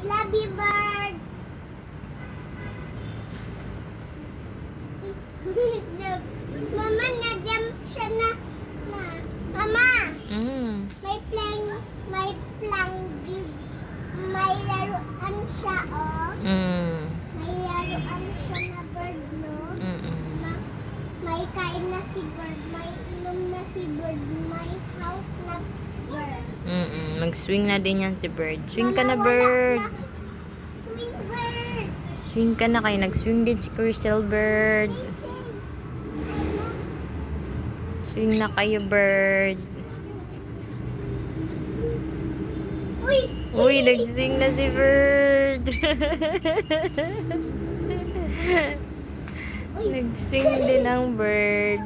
Love you, bird. Mama, na-jump siya na. Mama, may laruan siya, oh. May laruan siya na bird, no? May kain na si bird, may inom na si bird, may house na bird. Mag-swing na din yan si bird. Swing ka na, bird. Swing, bird. Swing ka na kayo. Nag-swing din si Crystal, bird. Swing na kayo, bird. Uy, nag-swing na si bird. Nag-swing din ang bird.